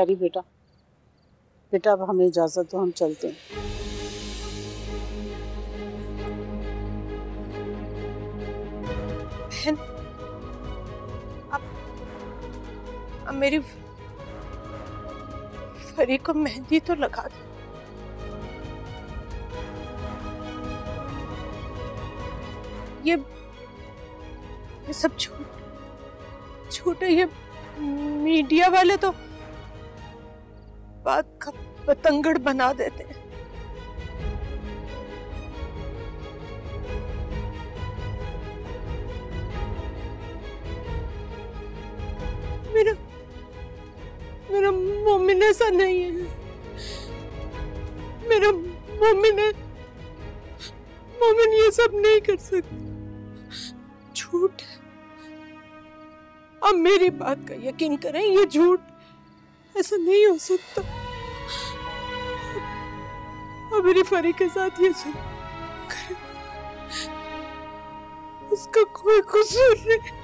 Harry बेटा, बेटा अब हमें इजाजत दो, हम चलते हैं। बहन, अब मेरी फरी को मेहंदी तो लगा दो। ये सब झूठ है। ये मीडिया वाले तो बात का पतंगड़ बना देते हैं। मेरा मोमिन ऐसा नहीं है। मेरा मोमिन ये सब नहीं कर सकता। झूठ है। अब मेरी बात का यकीन करें, ये झूठ, ऐसा नहीं हो सकता। अब मेरी फरी के साथ ये सब करें, उसका कोई कसूर नहीं।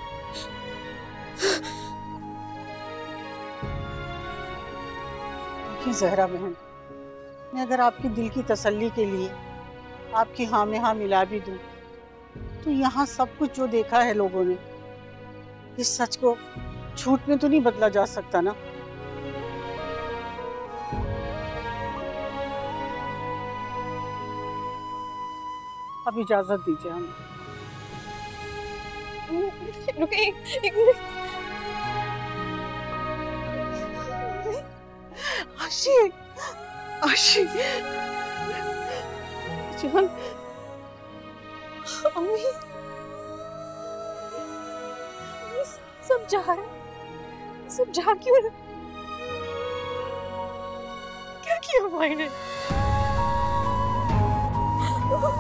जहरा बहन, मैं अगर आपकी दिल की तसल्ली के लिए आपकी हाँ में हाँ मिला भी दूं, तो यहाँ सब कुछ जो देखा है लोगों ने, इस सच को झूठ में तो नहीं बदला जा सकता ना। अब इजाजत दीजिए हमें। एक मिनट। आशी जान, अम्मी सब जा रहे, सब जा क्यों रहे? क्या किया भाई ने? क्या हुआ?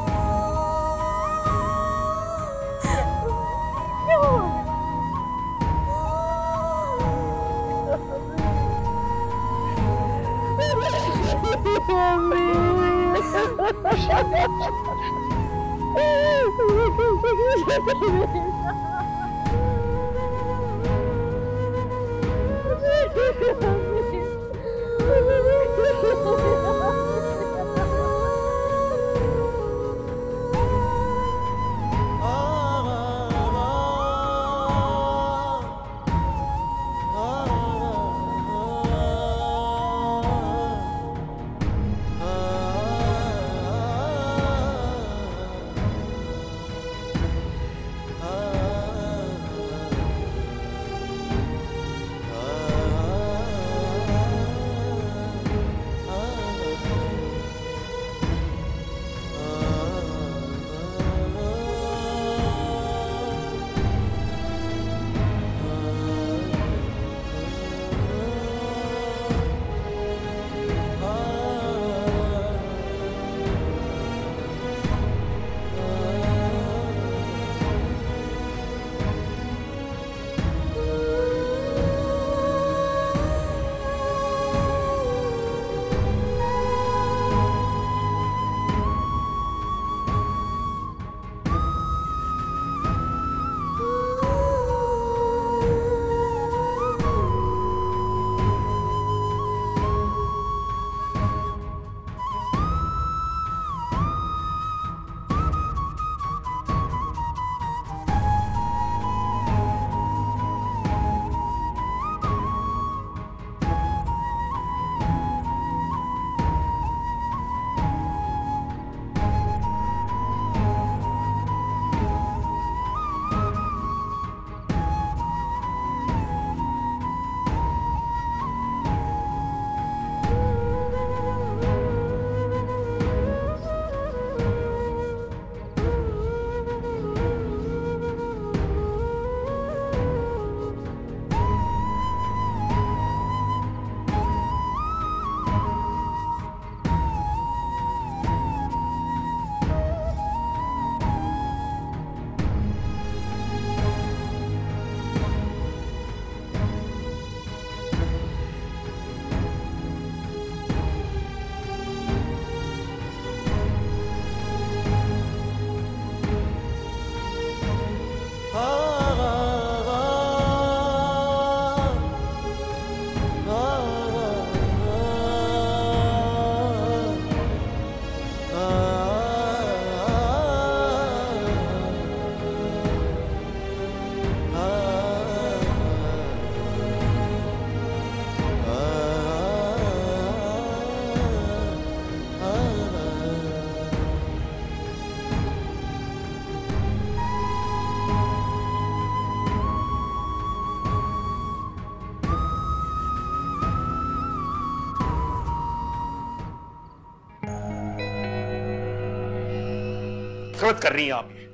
गलत कर रही हैं आप, ये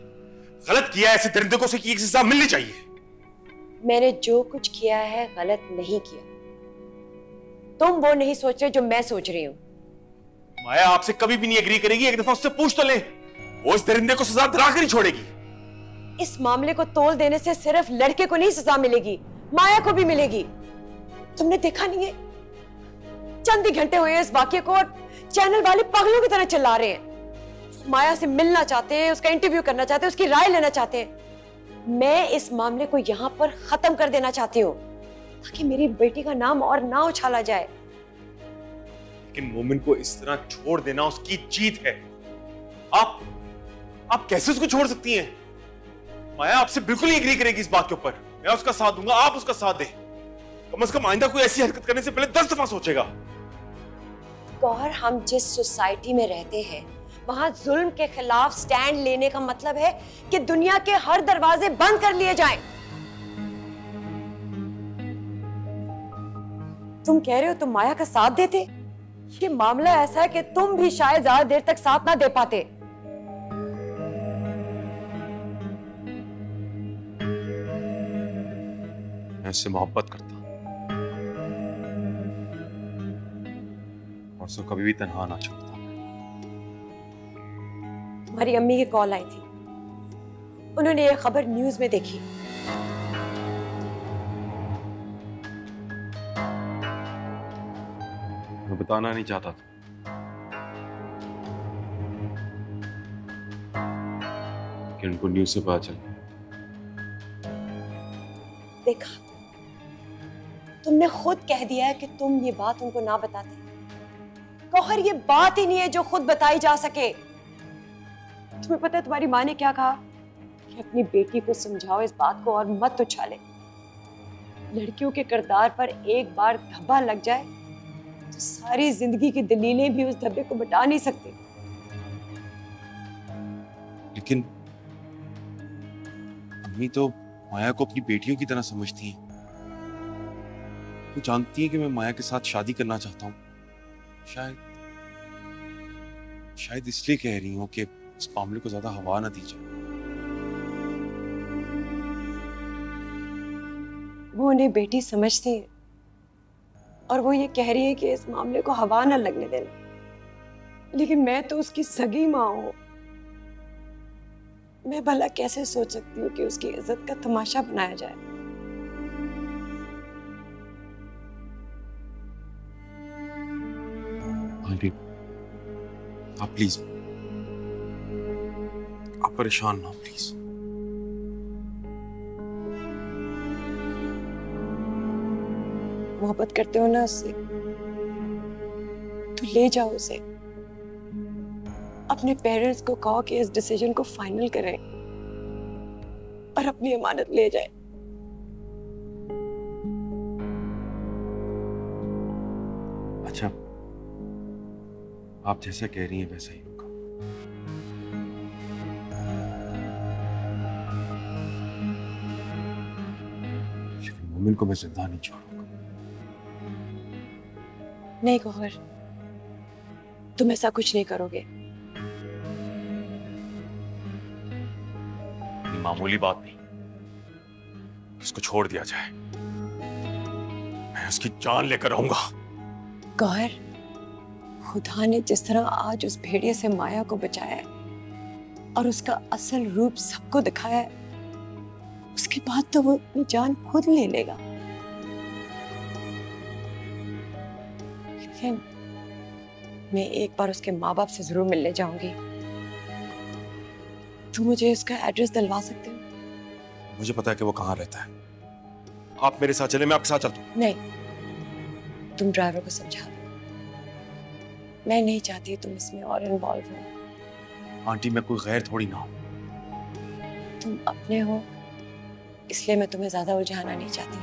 गलत किया है। ऐसे दरिंदे को एक सजा मिलनी चाहिए। मैंने जो कुछ किया है गलत नहीं किया। तुम वो नहीं सोच रहे जो मैं सोच रही हूँ। माया आपसे कभी भी नहीं एग्री करेगी, एक दफा उससे पूछ तो ले, वो इस दरिंदे को सजा दिलाकर ही छोड़ेगी। इस मामले को तोल देने से सिर्फ लड़के को नहीं सजा मिलेगी, माया को भी मिलेगी। तुमने देखा नहीं है, चंद ही घंटे हुए इस वाकये को और चैनल वाले पागलों की तरह चिल्ला रहे हैं। माया से मिलना चाहते हैं, उसका इंटरव्यू करना चाहते हैं, उसकी राय लेना चाहते हैं। मैं इस मामले को यहां पर खत्म कर देना चाहती हूँ ताकि मेरी बेटी का नाम और ना उछाला जाए। लेकिन मोमिन को इस तरह छोड़ देना उसकी जीत है। आप कैसे उसको छोड़ सकती हैं? माया आपसे बिल्कुल नहीं एग्री करेगी इस बात के ऊपर। मैं उसका साथ दूंगा, आप उसका साथ दें। कम से कम आइंदा कोई ऐसी हरकत करने से पहले 10 दफा सोचेगा। गौहर, हम जिस सोसाइटी में रहते हैं वहां जुल्म के खिलाफ स्टैंड लेने का मतलब है कि दुनिया के हर दरवाजे बंद कर लिए जाएं। तुम कह रहे हो तुम माया का साथ देते? ये मामला ऐसा है कि तुम भी शायद ज्यादा देर तक साथ ना दे पाते। मैं उससे मोहब्बत करता और उसको कभी भी तन्हा ना छोड़ता। हमारी अम्मी की कॉल आई थी, उन्होंने ये खबर न्यूज में देखी। मैं बताना नहीं चाहता था, कि उनको न्यूज से पता चल। देखा, तुमने खुद कह दिया है कि तुम ये बात उनको ना बताते। गौहर, ये बात ही नहीं है जो खुद बताई जा सके। तुम्हें पता है तुम्हारी माँ ने क्या कहा? कि अपनी बेटी को समझाओ इस बात को और मत उछाले। लड़कियों के किरदार पर एक बार धब्बा लग जाए तो सारी जिंदगी की दलीलें भी उस धब्बे को मिटा नहीं सकती। लेकिन अम्मी तो माया को अपनी बेटियों की तरह समझती हैं। वो जानती है कि मैं माया के साथ शादी करना चाहता हूँ। शायद इसलिए कह रही हूँ कि इस मामले को ज्यादा हवा ना दी जाए। वो उन्हें बेटी समझती है और वो ये कह रही है कि इस मामले को हवा ना लगने देना। लेकिन मैं तो उसकी सगी माँ हूं। मैं भला कैसे सोच सकती हूँ कि उसकी इज्जत का तमाशा बनाया जाए। आंटी, आप प्लीज, आप परेशान ना हो प्लीज। मोहब्बत करते हो ना उससे, तो ले जाओ उसे। अपने पेरेंट्स को कहो कि इस डिसीजन को फाइनल करें और अपनी अमानत ले जाए। अच्छा, आप जैसा कह रही हैं वैसा ही होगा। लेकिन मोमिन को मैं जिंदा नहीं छोड़ूंगा। नहीं गौहर, तुम ऐसा कुछ नहीं करोगे। मामूली बात नहीं, उसको छोड़ दिया जाए। मैं उसकी जान लेकर आऊंगा। गौहर, खुदा ने जिस तरह आज उस भेड़िए से माया को बचाया है और उसका असल रूप सबको दिखाया है, उसके बाद तो वो अपनी जान खुद ले लेगा। लेकिन मैं एक बार उसके माँ बाप से जरूर मिलने जाऊंगी। तुम मुझे उसका एड्रेस दिलवा सकते हो? मुझे पता है कि वो कहाँ रहता है। आप मेरे साथ चले, मैं आपके साथ चलता हूँ। नहीं, तुम ड्राइवर को समझा दो। मैं नहीं चाहती तुम इसमें और इन्वॉल्व हो। आंटी, मैं कोई गैर थोड़ी ना हूँ। तुम अपने हो, इसलिए मैं तुम्हें ज्यादा उलझाना नहीं चाहती।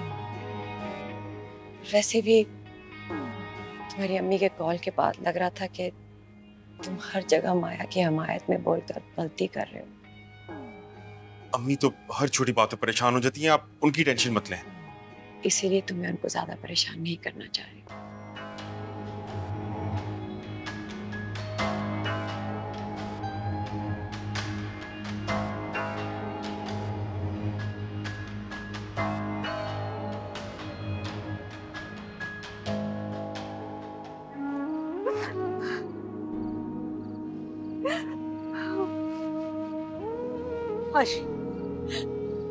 वैसे भी तुम्हारी अम्मी के कॉल के बाद लग रहा था कि तुम हर जगह माया की हमायत में बोलकर गलती कर रहे हो। अम्मी तो हर छोटी बात पे परेशान हो जाती हैं, आप उनकी टेंशन मत लें। इसीलिए तुम्हें उनको ज्यादा परेशान नहीं करना चाह रही। आशी,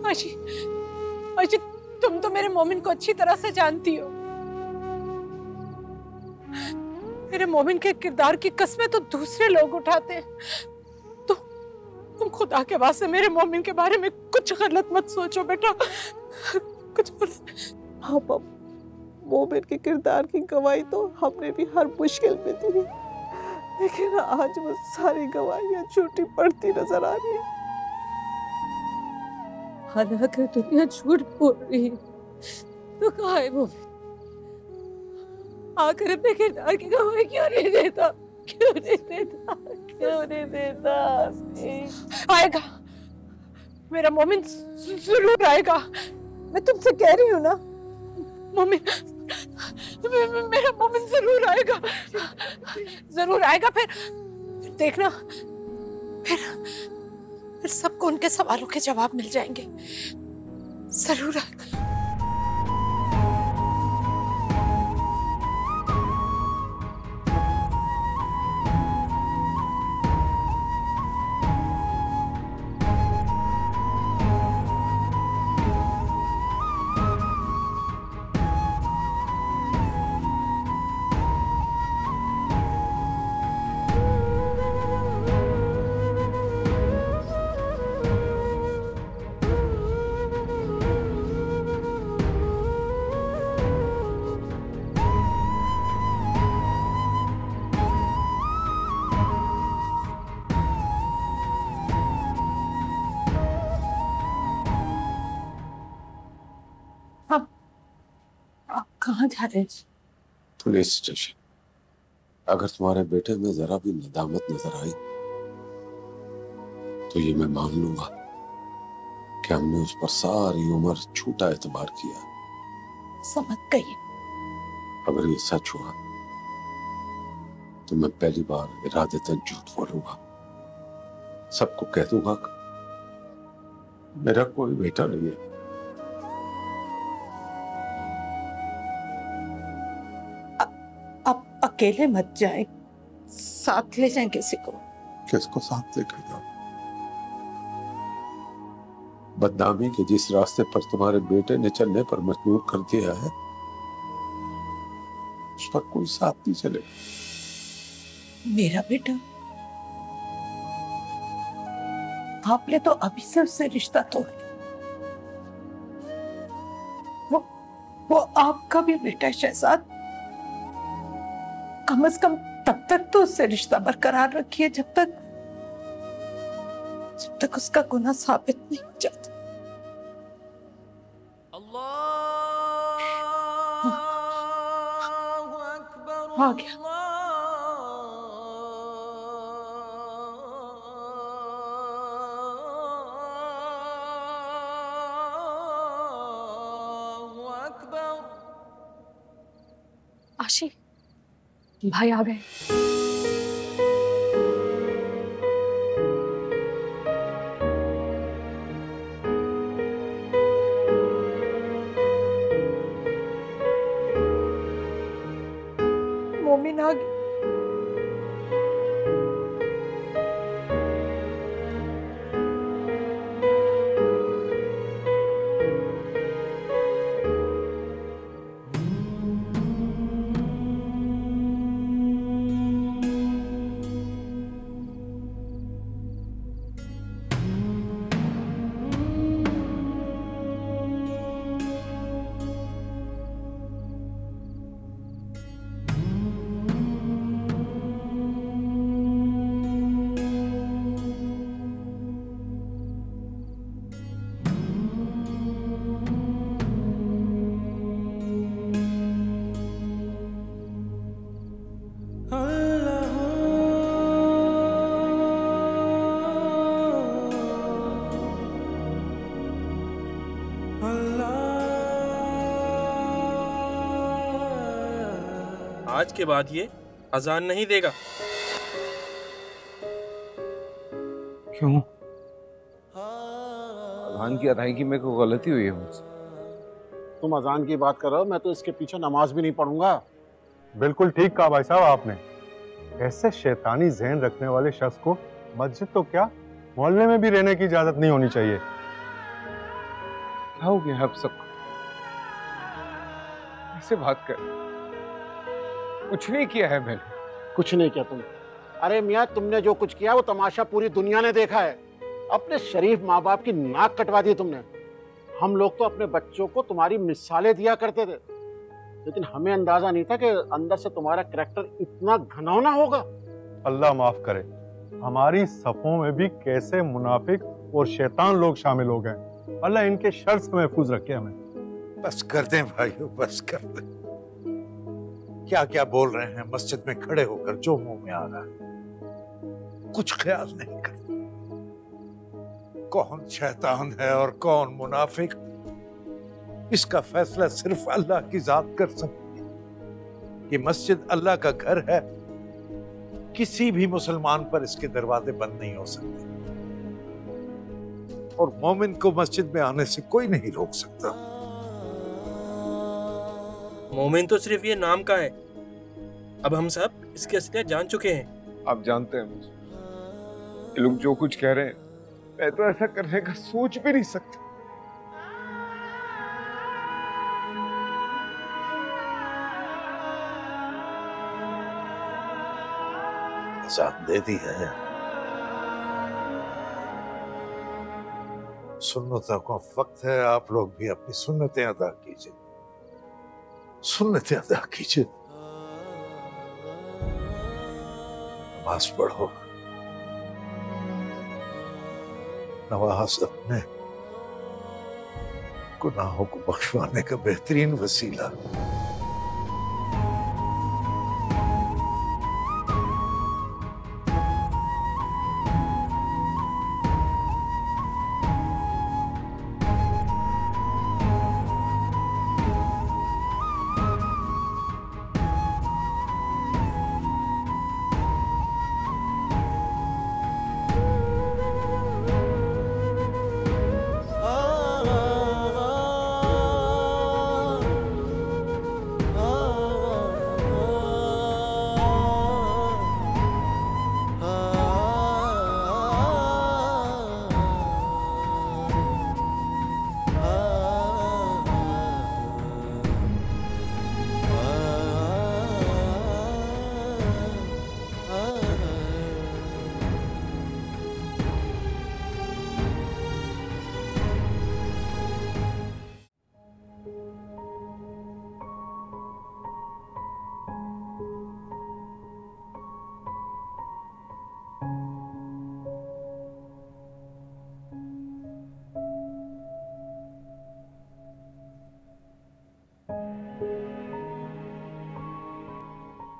आशी, आशी, तुम तो मेरे मोमिन को अच्छी तरह से जानती हो। मेरे मोमिन के किरदार की कस्में तो दूसरे लोग उठाते हैं, तो तुम खुदा के वास्ते मेरे मोमिन के बारे में कुछ गलत मत सोचो बेटा, कुछ गलत। हाँ पापा, मोमिन के किरदार की गवाही तो हमने भी हर मुश्किल में दी, लेकिन आज वो सारी गवाहियां झूठी पड़ती नजर आ रही है। हालांकि दुनिया झूठ बोल रही है, तो कहा है वो आकर अपने किरदार की गवाही क्यों नहीं देता, क्यों नहीं देता, क्यों नहीं देता? आएगा, मेरा मोमिन जरूर आएगा, मैं तुमसे कह रही हूँ ना, मोमिन, मेरा मोमिन जरूर आएगा, जरूर आएगा। फिर देखना, फिर सबको उनके सवालों के जवाब मिल जाएंगे, जरूर आएगा। कहाँ जा रहे हैं? Police station. अगर तुम्हारे बेटे में जरा भी नदामत नजर आई तो ये मैं मान लूंगा कि हमने उस पर सारी उम्र झूठा एतबार किया। समझ गई। अगर ये सच हुआ तो मैं पहली बार इरादतन झूठ बोलूंगा, सबको कह दूंगा मेरा कोई बेटा नहीं है। आप अकेले मत जाएं, साथ ले जाएं किसी को। किसको साथ लेकर जाओ? बदनामी के जिस रास्ते पर तुम्हारे बेटे ने चलने पर मजबूर कर दिया है उस पर कोई साथ नहीं चले। मेरा बेटा, आपने तो अभी से उससे रिश्ता तोड़ दिया। वो आपका भी बेटा है शहजाद। कम से कम तब तक तो उससे रिश्ता बरकरार रखिए जब तक उसका गुनाह साबित नहीं हो जाता। आ गया। आशी, भाई आ गए। मोमिन आ गई। आज के बाद ये अजान नहीं देगा। क्यों? अजान की अदायगी में कोई गलती हुई है मुझसे? तुम अजान की बात कर रहे हो, मैं तो इसके पीछे नमाज भी नहीं पढ़ूंगा। बिल्कुल ठीक कहा भाई साहब आपने। ऐसे शैतानी ज़हन रखने वाले शख्स को मस्जिद तो क्या मोहल्ले में भी रहने की इजाजत नहीं होनी चाहिए। क्या हो गया आप सबको? कैसे बात कर? कुछ नहीं किया है मैंने। कुछ नहीं किया तुमने? अरे मियाँ, तुमने जो कुछ किया वो तमाशा पूरी दुनिया ने देखा है। अपने शरीफ माँ बाप की नाक कटवा दी तुमने। हम लोग तो अपने बच्चों को तुम्हारी मिसालें दिया करते थे, लेकिन हमें अंदाजा नहीं था कि अंदर से तुम्हारा कैरेक्टर इतना घिनौना होगा। अल्लाह माफ करे, हमारी सफों में भी कैसे मुनाफिक और शैतान लोग शामिल हो गए। अल्लाह इनके शर से महफूज रखे हमें। बस कर दें भाइयों, बस कर दें। क्या क्या बोल रहे हैं मस्जिद में खड़े होकर, जो मुंह में आ रहा है। कुछ ख्याल नहीं करते कौन शैतान है और कौन मुनाफिक। इसका फैसला सिर्फ अल्लाह की जात कर सकती है। ये मस्जिद अल्लाह का घर है, किसी भी मुसलमान पर इसके दरवाजे बंद नहीं हो सकते, और मोमिन को मस्जिद में आने से कोई नहीं रोक सकता। मोमिन तो सिर्फ ये नाम का है, अब हम सब इसकी असलियत जान चुके हैं। आप जानते हैं मुझे, ये लोग जो कुछ कह रहे हैं मैं तो ऐसा करने का सोच भी नहीं सकता। अज़ान दे दी है, सुन्नतों का वक्त है। आप लोग भी अपनी सुन्नतें अदा कीजिए, सुन्नतें अदा कीजिए। नमाज पढ़ो। नमाज अपने गुनाहों को बख्शवाने का बेहतरीन वसीला।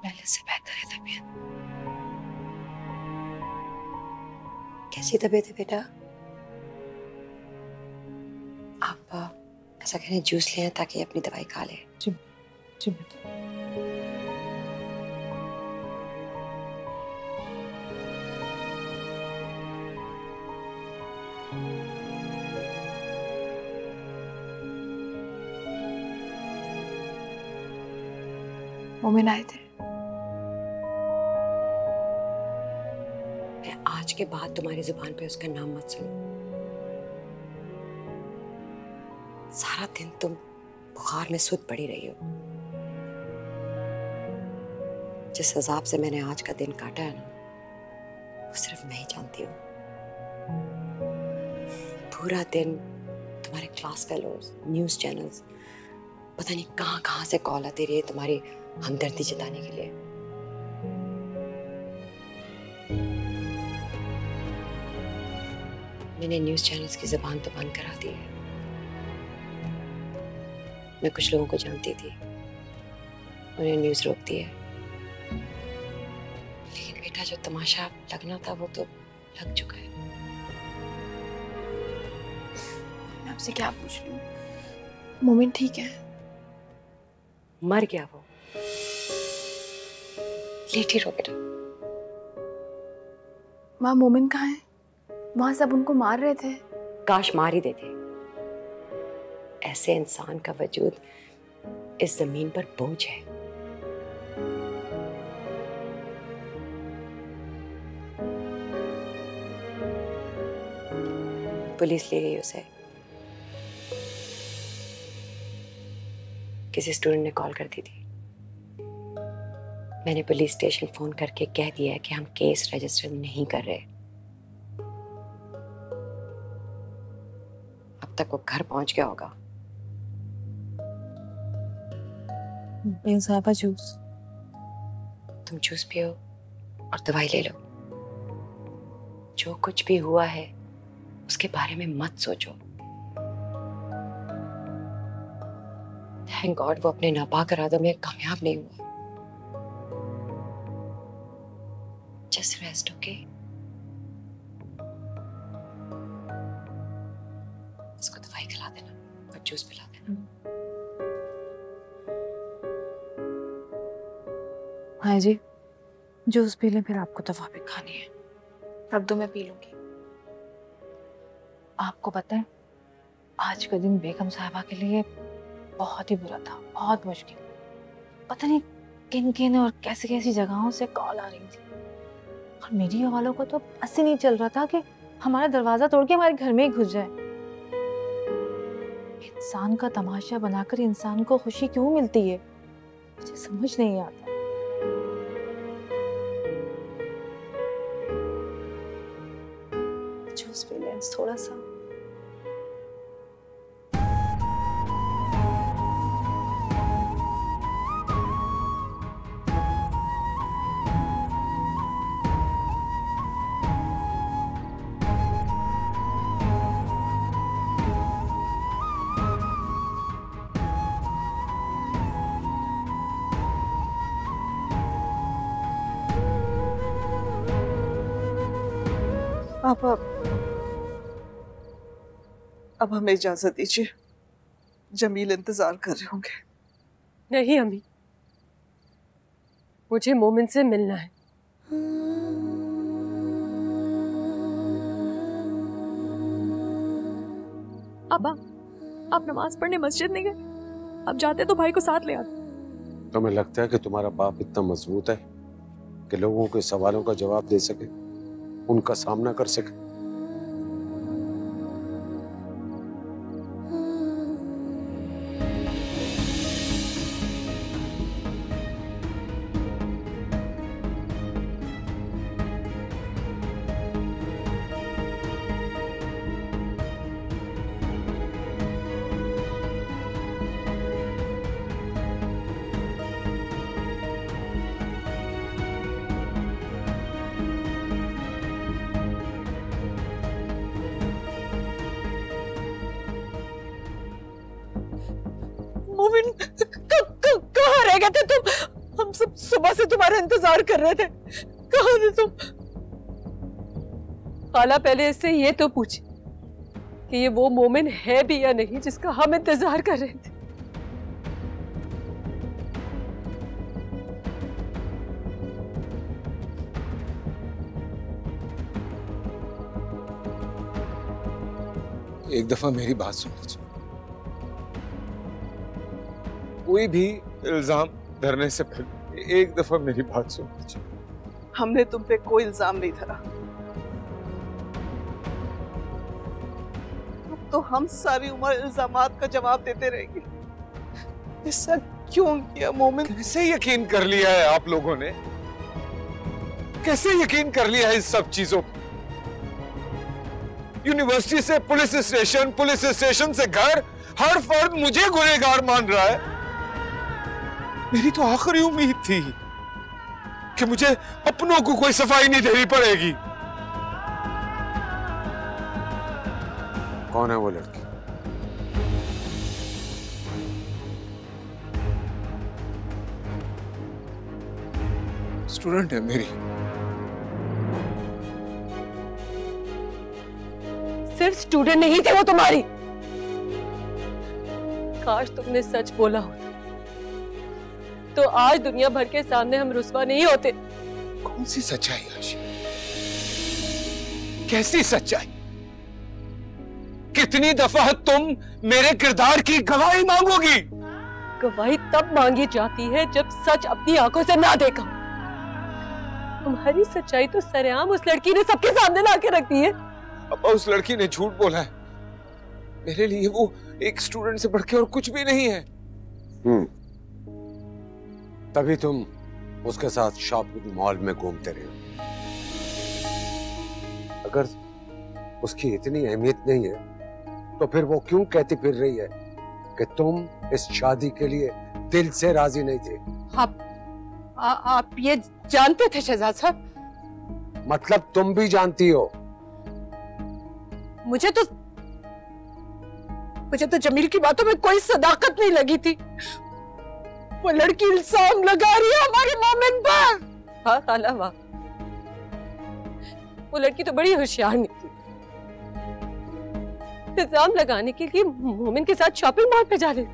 पहले से बेहतर है तबीयत। कैसी तबीयत है बेटा? आप ऐसा करें, जूस लें ताकि अपनी दवाई खा ले। जी जी बेटा। मोमिन आए थे। मैं आज के बाद तुम्हारी जुबान पे उसका नाम मत सुनो। सारा दिन तुम बुखार में सुध पड़ी रही हो। जिस हिसाब से मैंने आज का दिन काटा है ना, वो सिर्फ मैं ही जानती हूँ। पूरा दिन तुम्हारे क्लास फेलोज, न्यूज़ चैनल्स, पता नहीं कहाँ कहाँ से कॉल आती रही है तुम्हारी हमदर्दी जताने के लिए। मैंने न्यूज़ चैनल्स की ज़बान तो बंद करा दी है। मैं कुछ लोगों को जानती थी, उन्हें न्यूज़ रोक दी है। लेकिन बेटा, जो तमाशा लगना था वो तो लग चुका है। मैं आपसे क्या पूछ रही हूँ? मोमिन ठीक है? मर गया वो। लेटी रहो बेटा। माँ, मोमिन कहाँ है? वहां सब उनको मार रहे थे। काश मार ही देते। ऐसे इंसान का वजूद इस जमीन पर बोझ है। पुलिस ले गई उसे। किसी स्टूडेंट ने कॉल कर दी थी। मैंने पुलिस स्टेशन फोन करके कह दिया है कि हम केस रजिस्टर नहीं कर रहे। अब तक वो घर पहुंच गया होगा। साहबा जूस। तुम जूस पियो और दवाई ले लो। जो कुछ भी हुआ है उसके बारे में मत सोचो। थैंक गॉड वो अपने नापाक इरादों में कामयाब नहीं हुआ। Just rest, okay? इसको दवाई खिला देना और जूस पिला देना। हाँ जी, जूस पी लें, फिर आपको दवा भी खानी है। अब तो मैं पी लूंगी। आपको पता है, आज का दिन बेगम साहिबा के लिए बहुत ही बुरा था, बहुत मुश्किल। पता नहीं किन किन और कैसी कैसी जगहों से कॉल आ रही थी, और मीडिया वालों को तो बस ही नहीं चल रहा था कि हमारा दरवाजा तोड़ के हमारे घर में ही घुस जाए। इंसान का तमाशा बनाकर इंसान को खुशी क्यों मिलती है, मुझे समझ नहीं आता। जूस पी लें थोड़ा सा। अब हमें इजाजत दीजिए, जमील इंतजार कर रहे होंगे। नहीं अम्मी, मुझे मोमिन से मिलना है। अब्बा, आप नमाज पढ़ने मस्जिद नहीं गए? अब जाते तो भाई को साथ ले आते। तुम्हें लगता है कि तुम्हारा बाप इतना मजबूत है कि लोगों के सवालों का जवाब दे सके, उनका सामना कर सके? मोमिन, कहाँ रह गए थे तुम? हम सब सुबह से तुम्हारा इंतजार कर रहे थे। कहाँ थे तुम? खाला पहले इससे ये तो पूछे कि ये वो मोमिन है भी या नहीं जिसका हम इंतजार कर रहे थे। एक दफा मेरी बात सुन लीजिए। कोई भी इल्जाम धरने से पहले एक दफा मेरी बात सुन लीजिए। हमने तुम पे कोई इल्जाम नहीं धरा। अब तो हम सारी उम्र इल्जामात का जवाब देते रहेंगे। ऐसा क्यों किया मोमिन? कैसे यकीन कर लिया है आप लोगों ने? कैसे यकीन कर लिया है इस सब चीजों पर? यूनिवर्सिटी से पुलिस स्टेशन से घर, हर फर्द मुझे गुनहगार मान रहा है। मेरी तो आखिरी उम्मीद थी कि मुझे अपनों को कोई सफाई नहीं देनी पड़ेगी। कौन है वो लड़की? स्टूडेंट है मेरी। सिर्फ स्टूडेंट नहीं थे वो तुम्हारी। काश तुमने सच बोला होता तो आज दुनिया भर के सामने हम रुस्वा नहीं होते। कौन सी सच्चाई आशी? कैसी सच्चाई? कितनी दफा तुम मेरे किरदार की गवाही मांगोगी? गवाही तब मांगी जाती है जब सच अपनी आंखों से ना देखा। तुम्हारी सच्चाई तो सरेआम उस लड़की ने सबके सामने ला के रख दी है। अब्बा उस लड़की ने झूठ बोला है। मेरे लिए वो एक स्टूडेंट से बढ़ के और कुछ भी नहीं है। तभी तुम उसके साथ शॉपिंग मॉल में घूमते रहे हो। अगर उसकी इतनी अहमियत नहीं है तो फिर वो क्यों कहती फिर रही है कि तुम इस शादी के लिए दिल से राजी नहीं थे? आप ये जानते थे शहजाद साहब? मतलब तुम भी जानती हो? मुझे तो जमील की बातों में कोई सदाकत नहीं लगी थी। वो लड़की इल्जाम लगा रही है हमारे मोमिन पर। हाँ खाला वाह, वो लड़की तो बड़ी होशियार निकली। इल्जाम लगाने के लिए मोमिन के साथ शॉपिंग मॉल पे जा रही,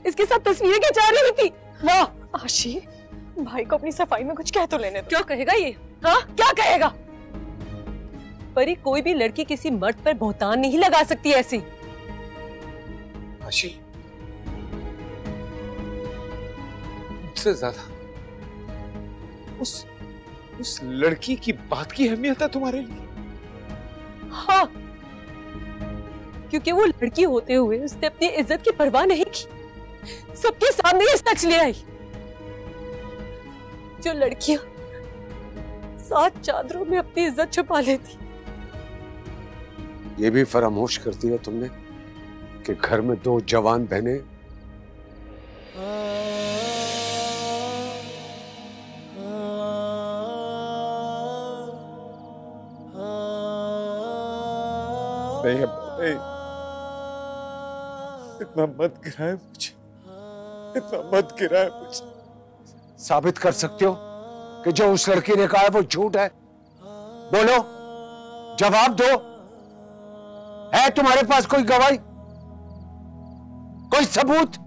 इसके साथ तस्वीरें खिंचा रही थी। वाह आशी, भाई को अपनी सफाई में कुछ कह तो लेने दो। क्या कहेगा ये? हाँ क्या कहेगा? परी, कोई भी लड़की किसी मर्द पर बहतान नहीं लगा सकती ऐसी। आशी, मुझसे ज्यादा उस लड़की की बात की अहमियत है तुम्हारे लिए? हाँ, क्योंकि वो लड़की होते हुए उसने अपनी इज्जत की परवाह नहीं की, सबके सामने ये सच ले आई। जो लड़कियां 7 चादरों में अपनी इज्जत छुपा लेती, ये भी फरामोश करती है तुमने कि घर में 2 जवान बहनें नहीं अब्बा, नहीं, इतना मत गिराए मुझे, इतना मत गिराए मुझे। साबित कर सकते हो कि जो उस लड़की ने कहा है वो झूठ है? बोलो, जवाब दो। है तुम्हारे पास कोई गवाही, कोई सबूत?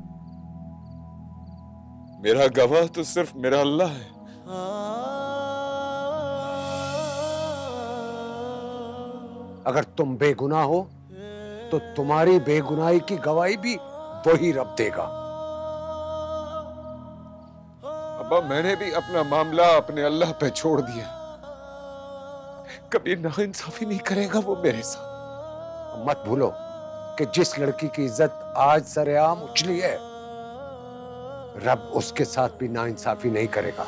मेरा गवाह तो सिर्फ मेरा अल्लाह है। अगर तुम बेगुनाह हो तो तुम्हारी बेगुनाही की गवाही भी वही रब देगा। अब्बा, मैंने भी अपना मामला अपने अल्लाह पे छोड़ दिया। कभी नाइंसाफी नहीं करेगा वो मेरे साथ। मत भूलो कि जिस लड़की की इज्जत आज सरेआम उछली है, रब उसके साथ भी नाइंसाफी नहीं करेगा।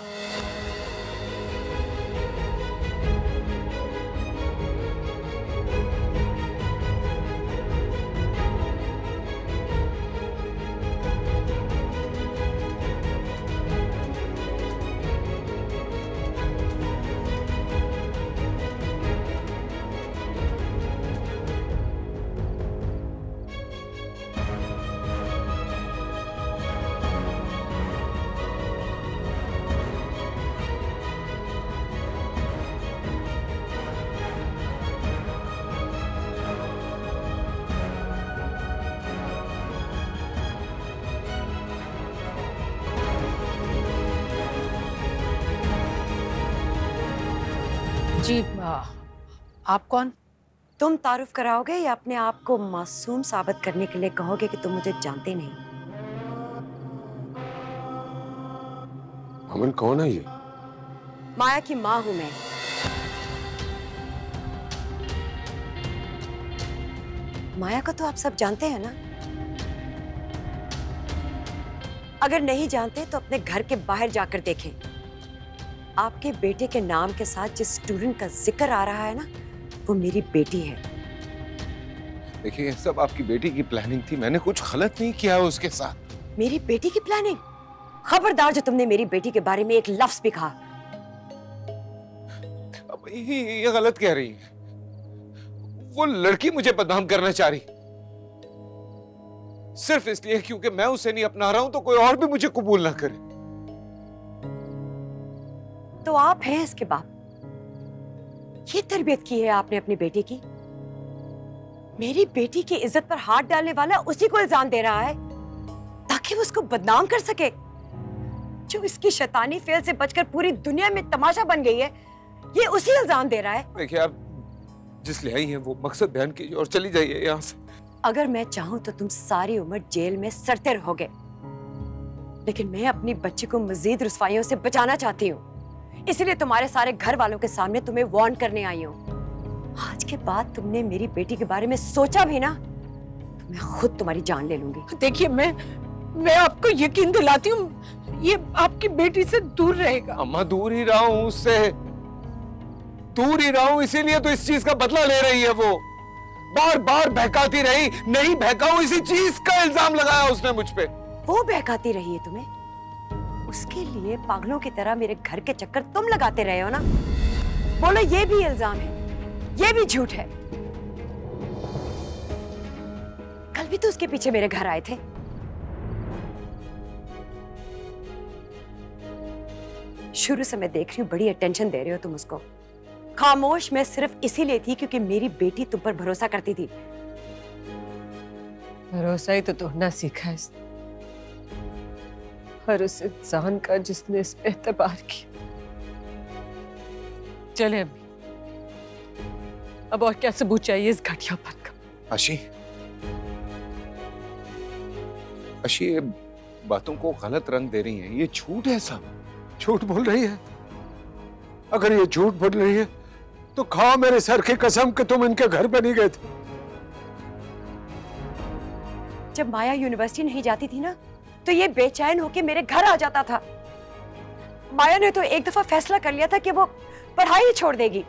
जी, आप कौन? तुम तारुफ कराओगे या अपने आप को मासूम साबित करने के लिए कहोगे कि तुम मुझे जानते नहीं? अमन, कौन है ये? माया की माँ हूं मैं। माया को तो आप सब जानते हैं ना? अगर नहीं जानते तो अपने घर के बाहर जाकर देखें। आपके बेटे के नाम के साथ जिस स्टूडेंट का जिक्र आ रहा है ना, वो मेरी बेटी है। देखिए, ये सब आपकी बेटी की प्लानिंग थी, मैंने कुछ गलत नहीं किया उसके साथ। मेरी बेटी की प्लानिंग? खबरदार जो तुमने मेरी बेटी के बारे में एक लफ्ज भी कहा। अब ये गलत कह रही है। वो लड़की मुझे बदनाम करना चाह रही, सिर्फ इसलिए क्योंकि मैं उसे नहीं अपना रहा हूं तो कोई और भी मुझे कबूल ना करे। तो आप हैं इसके बाप? ये तरबियत की है आपने अपनी बेटी की? मेरी बेटी की इज्जत पर हाथ डालने वाला उसी को इल्जाम दे रहा है ताकि वो उसको बदनाम कर सके। जो इसकी शैतानी फेल से बचकर पूरी दुनिया में तमाशा बन गई है, ये उसी इल्जाम दे रहा है। देखिए, आप जिस लिए आई हैं वो मकसद बयान कीजिए और चली जाइए यहाँ से। अगर मैं चाहूं तो तुम सारी उम्र जेल में सड़ते रहोगे, लेकिन मैं अपनी बच्ची को मजीद रुसवाइयों से बचाना चाहती हूँ। इसलिए तुम्हारे सारे घर वालों के सामने तुम्हें वार्न करने आई हूँ। आज के बाद तुमने मेरी बेटी के बारे में सोचा भी ना तो मैं खुद तुम्हारी जान ले लूंगी। देखिए मैं आपको यकीन दिलाती हूँ, ये आपकी बेटी से दूर रहेगा। अम्मा दूर ही रहा हूं उससे, दूर ही रहा हूं, इसीलिए तो इस चीज का बदला ले रही है वो। बार बार बहकाती रही, नहीं बहकाऊं इसी चीज का इल्जाम लगाया उसने मुझ पे। वो बहकाती रही है तुम्हें? उसके लिए पागलों की तरह मेरे घर के चक्कर तुम लगाते रहे हो ना। बोलो ये भी इल्जाम है, ये भी झूठ है। कल भी तो उसके पीछे मेरे घर आए थे। शुरू से मैं देख रही हूं बड़ी अटेंशन दे रहे हो तुम उसको। खामोश मैं सिर्फ इसीलिए थी क्योंकि मेरी बेटी तुम पर भरोसा करती थी। भरोसा ही तो तोड़ना सीखा है इसने। हर उस इंसान का जिसने इस पे एतबार किया। चले अभी, अब और क्या सबूत चाहिए इस घटियापन का? आशी, आशी ये बातों को गलत रंग दे रही हैं। ये झूठ है सब, झूठ बोल रही है। अगर ये झूठ बोल रही है तो खाओ मेरे सर की कसम कि तुम इनके घर पे नहीं गए थे। जब माया यूनिवर्सिटी नहीं जाती थी ना तो ये बेचैन होके मेरे घर आ जाता था। माया ने तो एक दफा फैसला कर लिया था कि वो पढ़ाई छोड़ देगी,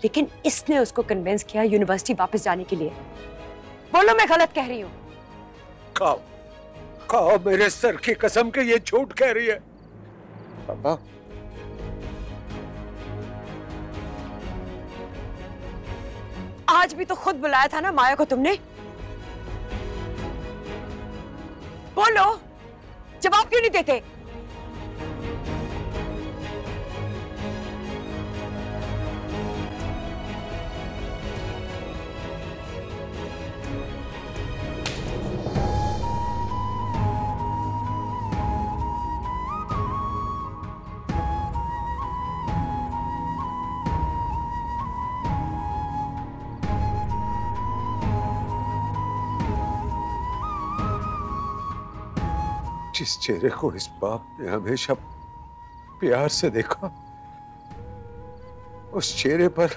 लेकिन इसने उसको कन्विंस किया यूनिवर्सिटी वापस जाने के लिए। बोलो मैं गलत कह रही हूँ? खाओ खाओ मेरे सर की कसम कि ये झूठ कह रही है। पापा, आज भी तो खुद बुलाया था ना माया को तुमने। बोलो, जवाब क्यों नहीं देते? जिस चेहरे को इस बाप ने हमेशा प्यार से देखा, उस चेहरे पर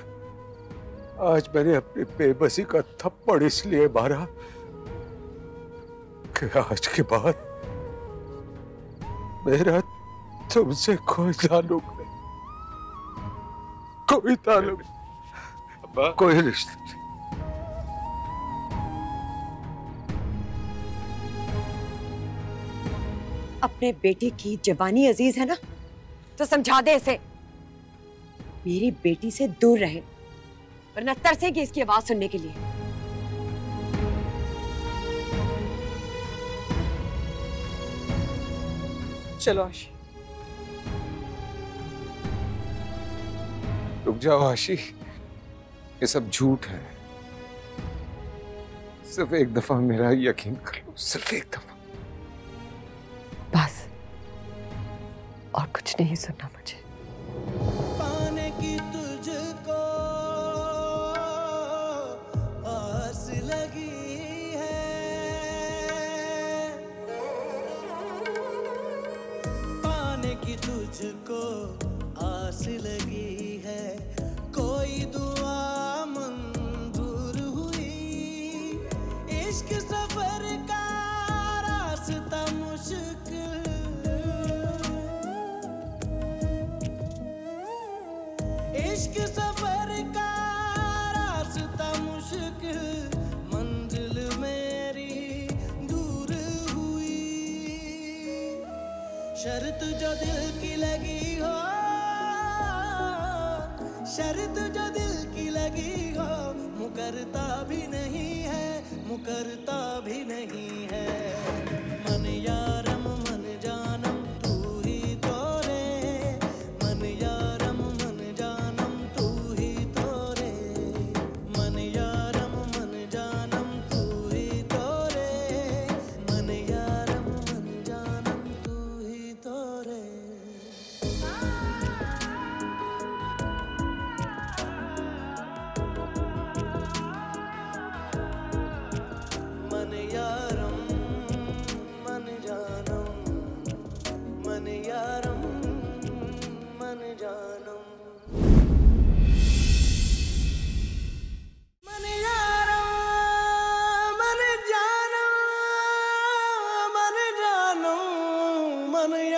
आज मैंने अपनी बेबसी का थप्पड़ इसलिए मारा कि आज के बाद मेरा तुमसे कोई ताल्लुक नहीं, कोई ताल्लुक, कोई रिश्ता नहीं। अपने बेटे की जवानी अजीज है ना, तो समझा दे इसे मेरी बेटी से दूर रहे, वरना तरसेगी इसकी आवाज सुनने के लिए। चलो आशी। रुक जाओ आशी, ये सब झूठ है। सिर्फ एक दफा मेरा यकीन कर लो, सिर्फ एक दफा। बस, और कुछ नहीं सुनना मुझे। पाने की तुझको आस लगी है, पाने की तुझको आस लगी है, कोई दुआ मंजूर हुई, इश्क सफर का रास्ता मुश्किल, इश्क सफर का रास्ता मुश्किल, मंजिल मेरी दूर हुई, शर्त जो दिल की लगी हो, शर्त जो दिल की लगी हो, मुकरता भी नहीं है, मुकरता भी नहीं है। मन यारम मन जानम तू ही तो रे, मन यारम मन जानम तू ही तो रे, मन यारम मन जानम तू ही तो रे, मन यारम मन जानम तू ही तो रे। मन यारम मन